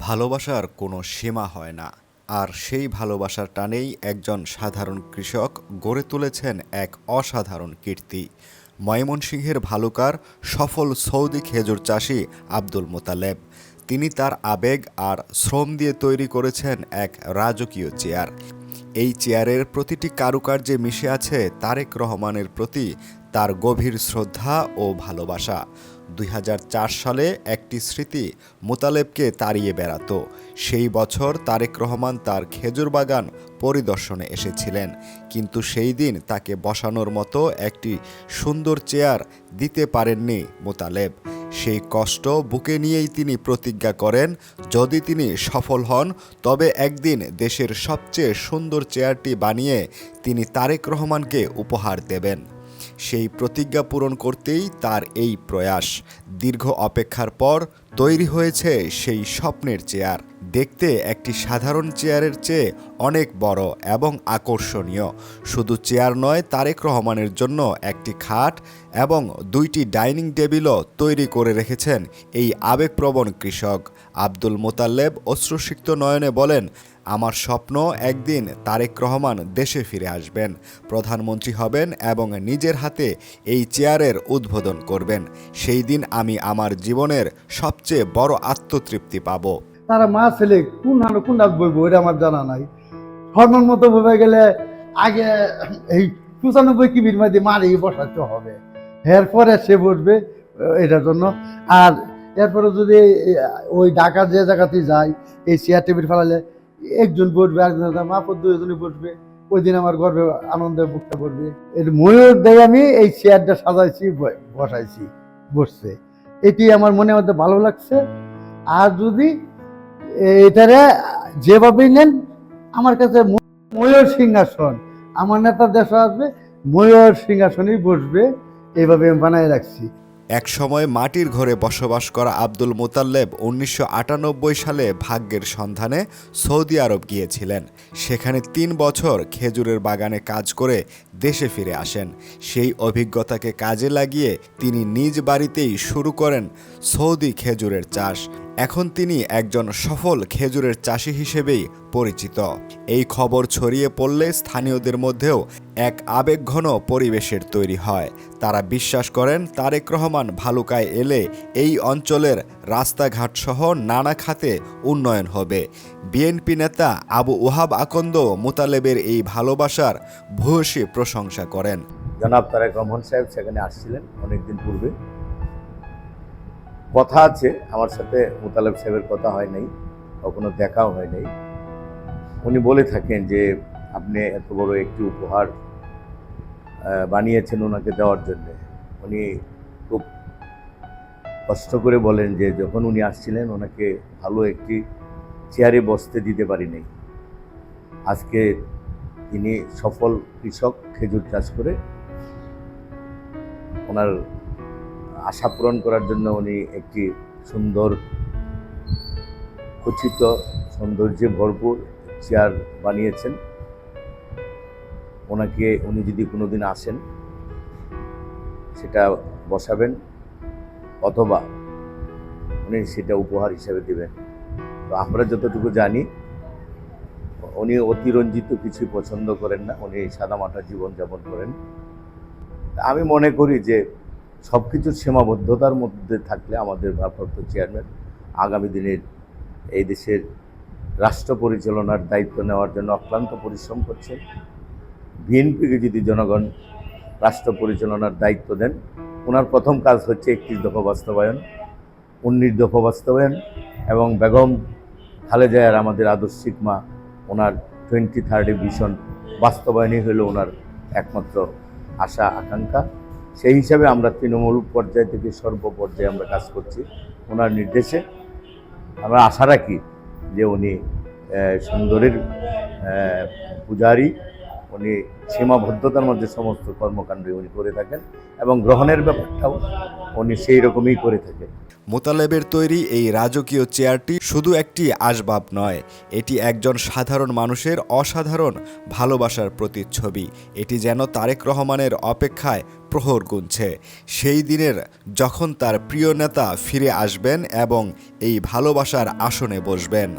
ভালোবাসার কোনো সীমা হয় না। আর সেই ভালোবাসার টানেই একজন সাধারণ কৃষক গড়ে তুলেছেন এক অসাধারণ কীর্তি। ময়মনসিংহের ভালুকার সফল সৌদি খেজুর চাষি আব্দুল মোতালেব। তিনি তার আবেগ আর শ্রম দিয়ে তৈরি করেছেন এক রাজকীয় চেয়ার। এই চেয়ারের প্রতিটি কারুকার্যে মিশে আছে তারেক রহমানের প্রতি তার গভীর শ্রদ্ধা ও ভালোবাসা। ২০০৪ সালে একটি স্মৃতি মোতালেবকে তাড়িয়ে বেড়াতো। সেই বছর তারেক রহমান তার খেজুর বাগান পরিদর্শনে এসেছিলেন, কিন্তু সেই দিন তাকে বসানোর মতো একটি সুন্দর চেয়ার দিতে পারেননি মোতালেব। সেই কষ্ট বুকে নিয়েই তিনি প্রতিজ্ঞা করেন, যদি তিনি সফল হন তবে একদিন দেশের সবচেয়ে সুন্দর চেয়ারটি বানিয়ে তিনি তারেক রহমানকে উপহার দেবেন। সেই প্রতিজ্ঞা পূরণ করতেই তার এই প্রয়াস। দীর্ঘ অপেক্ষার পর তৈরি হয়েছে সেই স্বপ্নের চেয়ার। দেখতে একটি সাধারণ চেয়ারের চেয়ে অনেক বড় এবং আকর্ষণীয়। শুধু চেয়ার নয়, তারেক রহমানের জন্য একটি খাট এবং 2টি ডাইনিং টেবিলও তৈরি করে রেখেছেন এই আবেগপ্রবণ কৃষক। আব্দুল মোতালেব অশ্রুসিক্ত নয়নে বলেন, আমার স্বপ্ন একদিন তারেক রহমান দেশে ফিরে আসবেন, প্রধানমন্ত্রী হবেন এবং নিজের হাতে এই চেয়ারের উদ্বোধন করবেন। সেই দিন আমি আমার জীবনের সবচেয়ে বড় আত্মতৃপ্তি পাব। তারা মা ছেলে কোন হাত বইবো এটা আমার জানা নাই। হরমোন মতো বইবে গেলে আগে এই 95 কিবির মধ্যে মারি বসাতে হবে, এরপরে সে বসবে এটার জন্য। আর এরপরে যদি ওই ঢাকা যে জায়গাতে যায় এই চেয়ার টেবিল ফেলালে একজন বসবে, একজন মাপর 2জনই বসবে। ওই দিন আমার গর্বে আনন্দে বুকটা পড়বে। এর ময়ূর দিয়ে আমি এই চেয়ারটা সাজাইছি, বসাইছি, বসছে। এটি আমার মনে মধ্যে ভালো লাগছে। আর যদি এটারে যেভাবেই নেন, আমার কাছে ময়ূর সিংহাসন, আমার নেতা দেশ আসবে ময়ূর সিংহাসনেই বসবে, এইভাবে আমি বানায় রাখছি। এক সময় মাটির ঘরে বসবাস করা আব্দুল মোতালেব 1998 সালে ভাগ্যের সন্ধানে সৌদি আরব গিয়েছিলেন। সেখানে 3 বছর খেজুরের বাগানে কাজ করে দেশে ফিরে আসেন। সেই অভিজ্ঞতাকে কাজে লাগিয়ে তিনি নিজ বাড়িতেই শুরু করেন সৌদি খেজুরের চাষ। এখন তিনি একজন সফল খেজুরের চাষি হিসেবেই পরিচিত। এই খবর ছড়িয়ে পড়লে স্থানীয়দের মধ্যেও এক আবেগঘন পরিবেশের তৈরি হয়। তারা বিশ্বাস করেন তারেক রহমান ভালুকায় এলে এই অঞ্চলের রাস্তাঘাট সহ নানা খাতে উন্নয়ন হবে। বিএনপি নেতা আবু ওহাব আকন্দ মোতালেবের এই ভালোবাসার ভূয়সী প্রশংসা করেন। জনাব তারেক রহমান সাহেব সেখানে আসছিলেন অনেকদিন পূর্বে। কথা আছে, আমার সাথে মোতালেব সাহেবের কথা হয় নাই, কখনো দেখাও হয় নাই। উনি বলে থাকেন যে আপনি এত বড় একটি উপহার বানিয়েছেন ওনাকে দেওয়ার জন্য। উনি খুব কষ্ট করে বলেন যে যখন উনি আসছিলেন ওনাকে ভালো একটি চেয়ারে বসতে দিতে পারিনি। আজকে তিনি সফল কৃষক, খেজুর চাষ করে ওনার আশা পূরণ করার জন্য উনি একটি সুন্দর খচিত সৌন্দর্যে ভরপুর চেয়ার বানিয়েছেন। ওনাকে উনি যদি কোনোদিন আসেন সেটা বসাবেন, অথবা উনি সেটা উপহার হিসেবে দেবেন। তো আমরা যতটুকু জানি উনি অতিরঞ্জিত কিছু পছন্দ করেন না, উনি সাদামাটা জীবনযাপন করেন। আমি মনে করি যে সব কিছুর সীমাবদ্ধতার মধ্যে থাকলে আমাদের ভারপ্রাপ্ত চেয়ারম্যান আগামী দিনের এই দেশের রাষ্ট্র পরিচালনার দায়িত্ব নেওয়ার জন্য অক্লান্ত পরিশ্রম করছেন। বিএনপিকে যদি জনগণ রাষ্ট্র পরিচালনার দায়িত্ব দেন, ওনার প্রথম কাজ হচ্ছে 31 দফা বাস্তবায়ন, 19 দফা বাস্তবায়ন এবং বেগম খালেদা জিয়ার আমাদের আদর্শিক মা ওনার 2030 ভিশন বাস্তবায়নই হলো ওনার একমাত্র আশা আকাঙ্ক্ষা। সেই হিসাবে আমরা তৃণমূল পর্যায় থেকে সর্বপর্যায়ে আমরা কাজ করছি ওনার নির্দেশে। আমরা আশা রাখি যে উনি সুন্দরের পূজারী, উনি সীমাবদ্ধতার মধ্যে সমস্ত কর্মকাণ্ড উনি করে থাকেন এবং গ্রহণের ব্যাপারটাও উনি সেই রকমই করে থাকেন। মোতালেবের তৈরি এই রাজকীয় চেয়ারটি শুধু একটি আসবাব নয়, এটি একজন সাধারণ মানুষের অসাধারণ ভালোবাসার প্রতিচ্ছবি। এটি যেন তারেক রহমানের অপেক্ষায় প্রহর গুনছে সেই দিনের যখন তার প্রিয় নেতা ফিরে আসবেন এবং এই ভালোবাসার আসনে বসবেন।